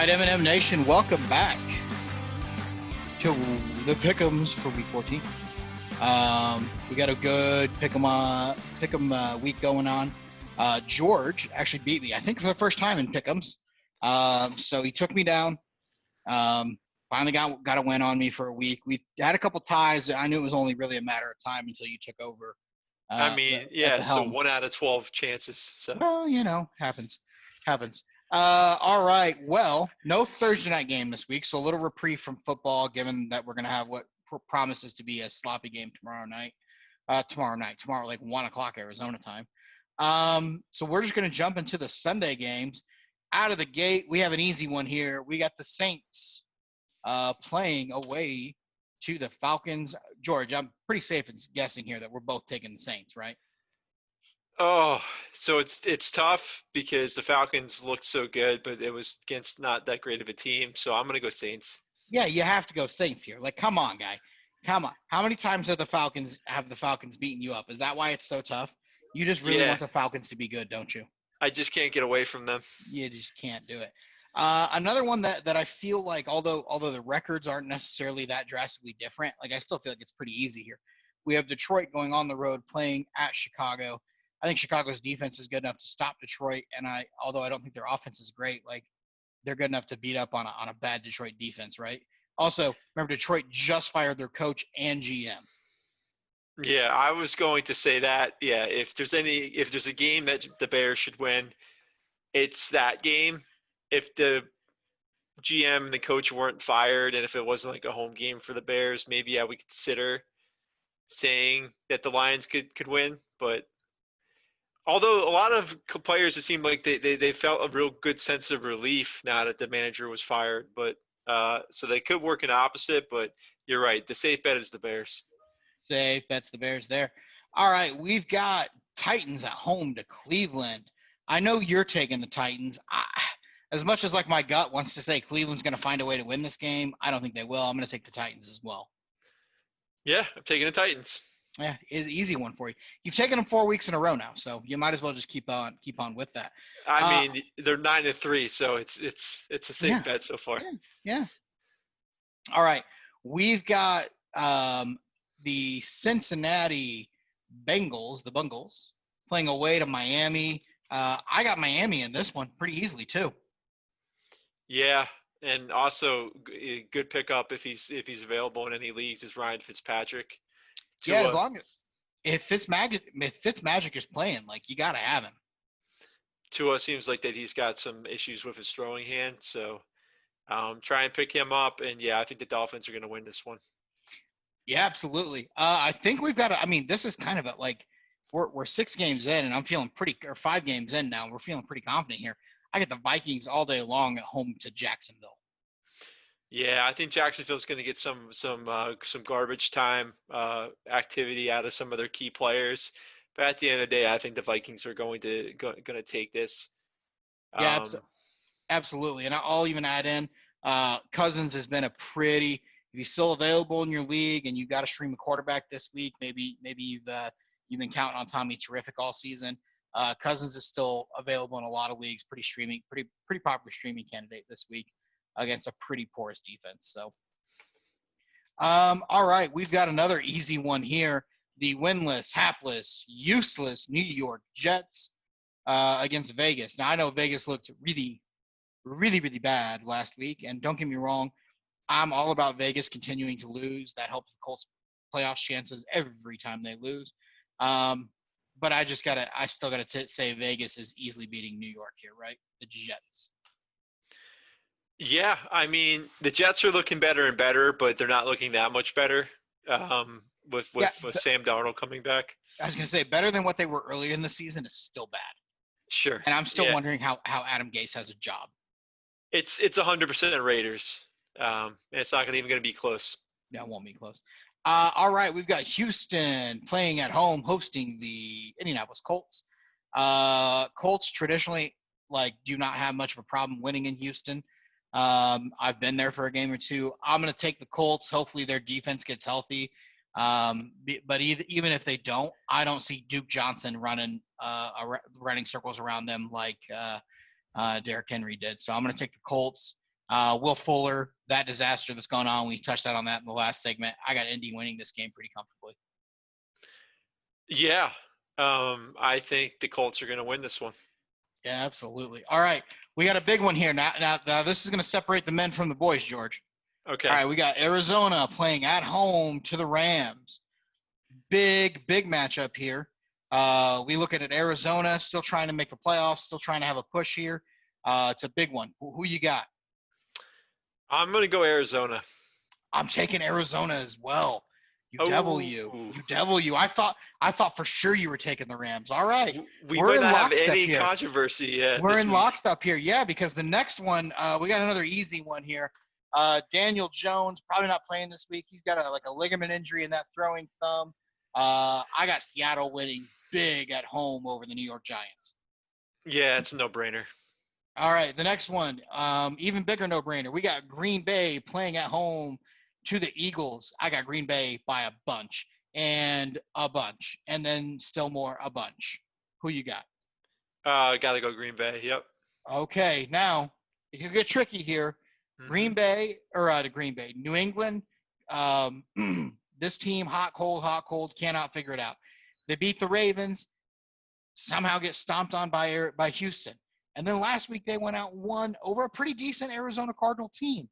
M&M Nation, welcome back to the Pickems for Week 14. We got a good Pick'em week going on. George actually beat me, I think, for the first time in Pickems. So he took me down. Finally got a win on me for a week. We had a couple ties. I knew it was only really a matter of time until you took over. So 1 out of 12 chances. So, well, happens. All right. Well, no Thursday night game this week, so a little reprieve from football, given that we're going to have what promises to be a sloppy game tomorrow, like 1 o'clock Arizona time. So we're just going to jump into the Sunday games. Out of the gate, we have an easy one here. We got the Saints playing away to the Falcons. George, I'm pretty safe in guessing here that we're both taking the Saints, right? Oh, so it's tough because the Falcons looked so good, but it was against not that great of a team. So I'm going to go Saints. Yeah, you have to go Saints here. Like, come on, guy. Come on. How many times have the Falcons beaten you up? Is that why it's so tough? You just really want the Falcons to be good, don't you? I just can't get away from them. You just can't do it. Another one that I feel like, although the records aren't necessarily that drastically different, like I still feel like it's pretty easy here. We have Detroit going on the road playing at Chicago. I think Chicago's defense is good enough to stop Detroit, and although I don't think their offense is great, like they're good enough to beat up on a bad Detroit defense, right? Also, remember Detroit just fired their coach and GM. Yeah, I was going to say that. Yeah, if there's a game that the Bears should win, it's that game. If the GM and the coach weren't fired, and if it wasn't like a home game for the Bears, maybe I would consider saying that the Lions could win. But although a lot of players, it seemed like they felt a real good sense of relief now that the manager was fired. But so they could work an opposite. But you're right. The safe bet is the Bears. Safe bet's the Bears there. All right, we've got Titans at home to Cleveland. I know you're taking the Titans. As much as like my gut wants to say Cleveland's going to find a way to win this game, I don't think they will. I'm going to take the Titans as well. Yeah, I'm taking the Titans. Yeah, it's an easy one for you. You've taken them 4 weeks in a row now, so you might as well just keep on with that. I mean, they're 9-3, so it's a safe bet so far. Yeah. All right, we've got the Cincinnati Bengals, the Bungles, playing away to Miami. I got Miami in this one pretty easily too. Yeah, and also a good pickup if he's available in any leagues is Ryan Fitzpatrick. Yeah, as long as if Fitzmagic is playing, like you got to have him. Tua seems like that he's got some issues with his throwing hand, so try and pick him up. And yeah, I think the Dolphins are going to win this one. Yeah, absolutely. I think we've got. This is kind of like we're 6 games in, and I'm feeling or 5 games in now. We're feeling pretty confident here. I get the Vikings all day long at home to Jacksonville. Yeah, I think Jacksonville's going to get some garbage time activity out of some of their key players. But at the end of the day, I think the Vikings are going to take this. Yeah, absolutely. And I'll even add in Cousins has been if he's still available in your league and you got to stream a quarterback this week, maybe you've been counting on Tommy Terrific all season. Cousins is still available in a lot of leagues, pretty popular streaming candidate this week against a pretty porous defense. So, all right, we've got another easy one here. The winless, hapless, useless New York Jets against Vegas. Now, I know Vegas looked really, really, really bad last week, and don't get me wrong, I'm all about Vegas continuing to lose. That helps the Colts' playoff chances every time they lose. But I still got to say Vegas is easily beating New York here, right? The Jets. Yeah, I mean, the Jets are looking better and better, but they're not looking that much better with Sam Darnold coming back. I was going to say, better than what they were earlier in the season is still bad. Sure. And I'm still wondering how Adam Gase has a job. It's 100% Raiders. And it's not even going to be close. No, it won't be close. All right, we've got Houston playing at home, hosting the Indianapolis Colts. Colts traditionally do not have much of a problem winning in Houston. I've been there for a game or two. I'm going to take the Colts. Hopefully their defense gets healthy. But even if they don't, I don't see Duke Johnson running circles around them like Derrick Henry did. So I'm going to take the Colts. Will Fuller, that disaster that's going on. We touched on that in the last segment. I got Indy winning this game pretty comfortably. Yeah. I think the Colts are going to win this one. Yeah, absolutely. All right. We got a big one here. Now this is going to separate the men from the boys, George. Okay. All right. We got Arizona playing at home to the Rams. Big matchup here. We look at Arizona still trying to make the playoffs, still trying to have a push here. It's a big one. Who you got? I'm going to go Arizona. I'm taking Arizona as well. You devil you. Oh. You devil you. I thought for sure you were taking the Rams. All right. We We're might in not have lockstep any here. controversy yet. We're this in week. lockstep here. Yeah, because the next one, we got another easy one here. Daniel Jones, probably not playing this week. He's got a ligament injury in that throwing thumb. I got Seattle winning big at home over the New York Giants. Yeah, it's a no-brainer. All right, the next one, even bigger no-brainer. We got Green Bay playing at home to the Eagles. I got Green Bay by a bunch, and then still more a bunch. Who you got? Got to go Green Bay. Yep. Okay, now it can get tricky here. Green Bay New England. This team, hot, cold, cannot figure it out. They beat the Ravens, somehow get stomped on by Houston. And then last week they went out and won over a pretty decent Arizona Cardinal team.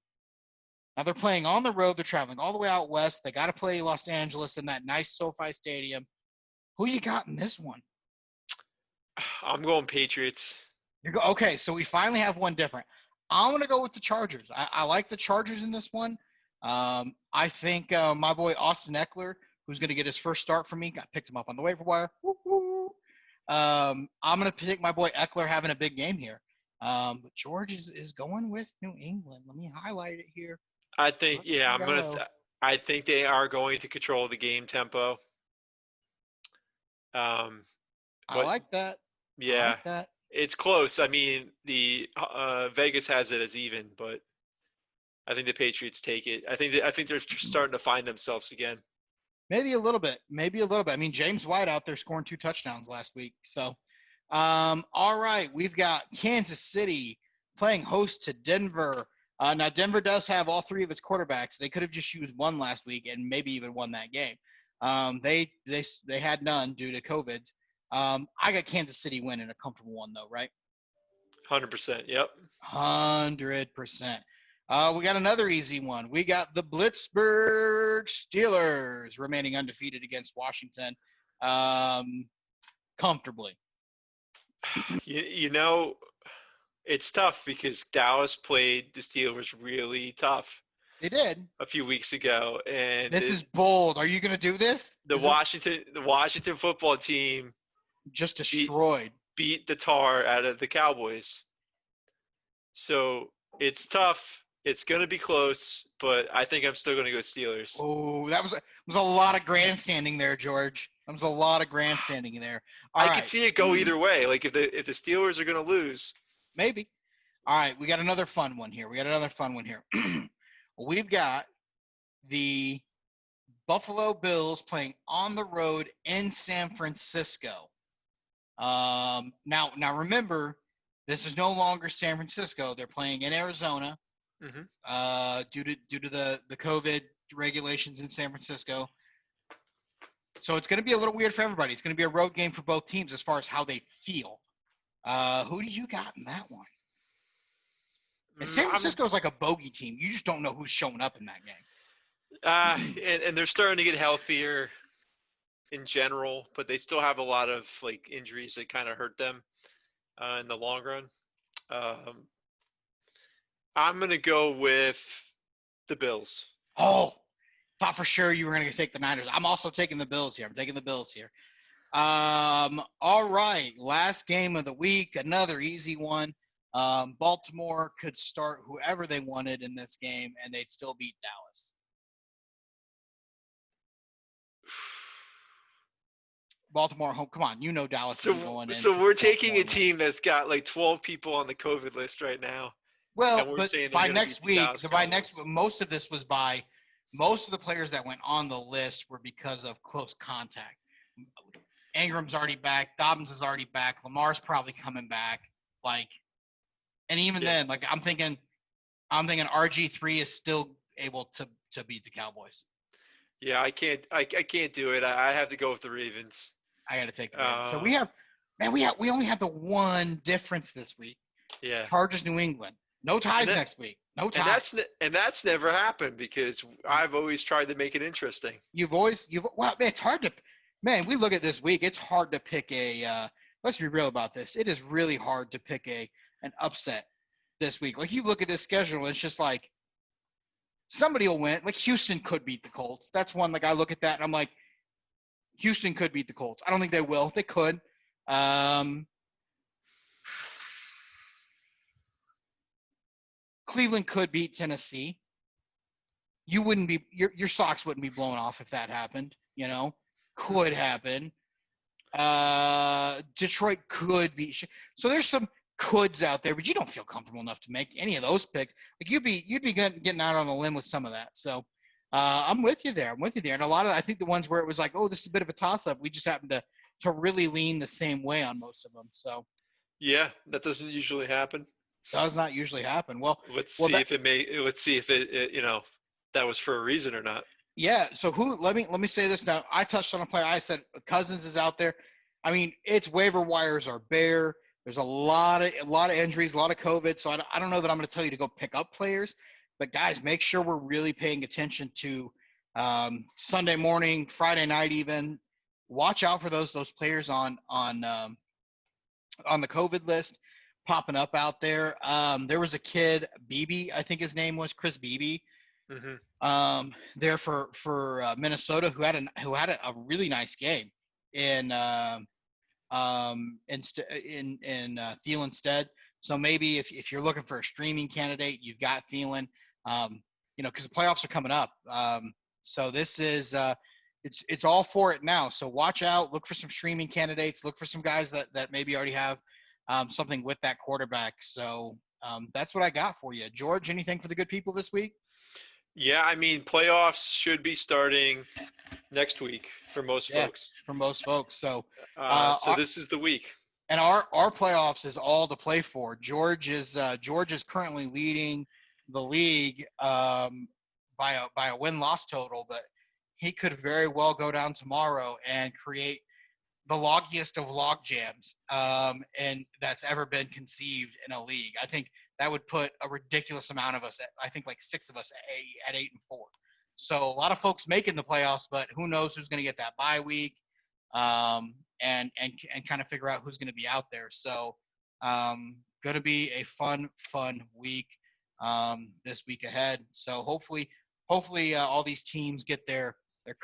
Now they're playing on the road. They're traveling all the way out west. They got to play Los Angeles in that nice SoFi Stadium. Who you got in this one? I'm going Patriots. Okay, so we finally have one different. I'm going to go with the Chargers. I like the Chargers in this one. I think my boy Austin Eckler, who's going to get his first start for me, I picked him up on the waiver wire. I'm going to pick my boy Eckler having a big game here. But George is going with New England. Let me highlight it here. I think, I think they are going to control the game tempo. I like that. Yeah, I like that. It's close. I mean, the Vegas has it as even, but I think the Patriots take it. I think they're starting to find themselves again. Maybe a little bit. I mean, James White out there scoring 2 touchdowns last week. So, all right, we've got Kansas City playing host to Denver. Now, Denver does have all 3 of its quarterbacks. They could have just used one last week and maybe even won that game. They had none due to COVID. I got Kansas City winning a comfortable one, though, right? 100%. Yep. 100%. We got another easy one. We got the Blitzburg Steelers remaining undefeated against Washington comfortably. You know, it's tough because Dallas played the Steelers really tough. They did a few weeks ago, and this is bold. Are you going to do this? The Washington football team just destroyed, beat the tar out of the Cowboys. So it's tough. It's going to be close, but I think I'm still going to go Steelers. Oh, that was a lot of grandstanding there, George. That was a lot of grandstanding there. I could see it go either way. Like if the Steelers are going to lose, maybe. All right, we got another fun one here. We've got the Buffalo Bills playing on the road in San Francisco. Now remember, this is no longer San Francisco. They're playing in Arizona. Due to the COVID regulations in San Francisco. So it's going to be a little weird for everybody. It's going to be a road game for both teams as far as how they feel. Who do you got in that one? And San Francisco is like a bogey team. You just don't know who's showing up in that game. And they're starting to get healthier in general, but they still have a lot of like injuries that kind of hurt them in the long run. I'm going to go with the Bills. Oh, thought for sure you were going to take the Niners. I'm also taking the Bills here. All right, last game of the week, another easy one. Baltimore could start whoever they wanted in this game, and they'd still beat Dallas. Baltimore home. Come on, you know Dallas is going in. So we're taking a team that's got like 12 people on the COVID list right now. Well, but by next week, most of this was most of the players that went on the list were because of close contact. Ingram's already back. Dobbins is already back. Lamar's probably coming back. And even then, I'm thinking I'm thinking RG3 is still able to beat the Cowboys. Yeah, I can't do it. I have to go with the Ravens. I got to take the Ravens. So we only have the one difference this week. Yeah. Chargers, New England. No ties next week. No ties. And that's never happened because I've always tried to make it interesting. Well, man, it's hard to, man, we look at this week. It's hard to pick let's be real about this. It is really hard to pick an upset this week. Like you look at this schedule, and it's just like somebody will win. Like Houston could beat the Colts. That's one. Like I look at that and I'm like, Houston could beat the Colts. I don't think they will. They could. Cleveland could beat Tennessee. You wouldn't be your socks wouldn't be blown off if that happened. Could happen. Detroit could be. So there's some coulds out there, but you don't feel comfortable enough to make any of those picks. Like you'd be getting out on the limb with some of that. So I'm with you there. And a lot of I think the ones where it was like, oh, this is a bit of a toss-up. We just happened to really lean the same way on most of them. So yeah, that doesn't usually happen. Does not usually happen. Well, let's see if it that was for a reason or not. Yeah. So let me say this now. I touched on a player. I said Cousins is out there. I mean, its waiver wires are bare. There's a lot of injuries, a lot of COVID. So I don't know that I'm going to tell you to go pick up players, but guys, make sure we're really paying attention to Sunday morning, Friday night, even watch out for those players on the COVID list popping up out there. There was a kid, Beebe, I think his name was Chris Beebe, there for Minnesota who had a really nice game in Thielen's stead. So maybe if you're looking for a streaming candidate, you've got Thielen, because the playoffs are coming up. So this is it's all for it now. So watch out, look for some streaming candidates, look for some guys that maybe already have something with that quarterback. So that's what I got for you. George, anything for the good people this week? Yeah, I mean, playoffs should be starting next week for most folks. For most folks. So this is the week. And our playoffs is all to play for. George is currently leading the league by a win-loss total, but he could very well go down tomorrow and create the loggiest of log jams and that's ever been conceived in a league. I think that would put a ridiculous amount of us I think like 6 of us at 8-4. So a lot of folks making the playoffs, but who knows who's going to get that bye week and kind of figure out who's going to be out there. So going to be a fun week this week ahead. So hopefully all these teams get their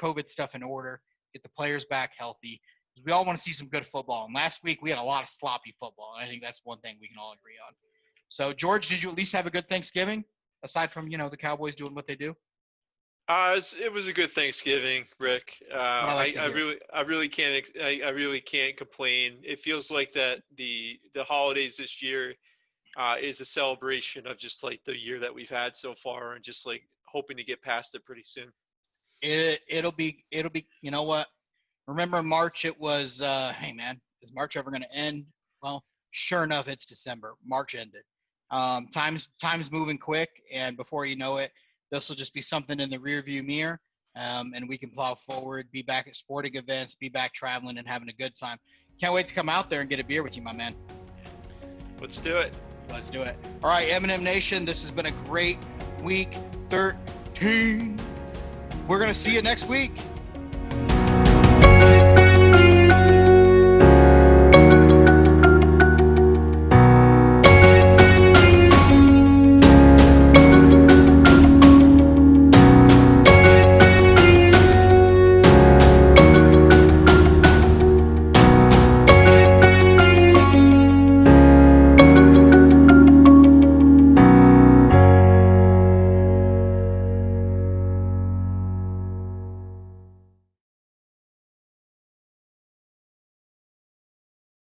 COVID stuff in order, get the players back healthy. We all want to see some good football. And last week we had a lot of sloppy football. And I think that's one thing we can all agree on. So, George, did you at least have a good Thanksgiving, aside from, the Cowboys doing what they do? It was a good Thanksgiving, Rick. I really can't complain. It feels like that the holidays this year is a celebration of just like the year that we've had so far, and just like hoping to get past it pretty soon. It'll be. You know what? Remember in March it was. Hey man, is March ever going to end? Well, sure enough, it's December. March ended. Time's moving quick, and before you know it, this will just be something in the rearview mirror, and we can plow forward, be back at sporting events, be back traveling and having a good time. Can't wait to come out there and get a beer with you, my man. Let's do it. Let's do it. All right, M&M Nation, this has been a great week 13. We're going to see you next week.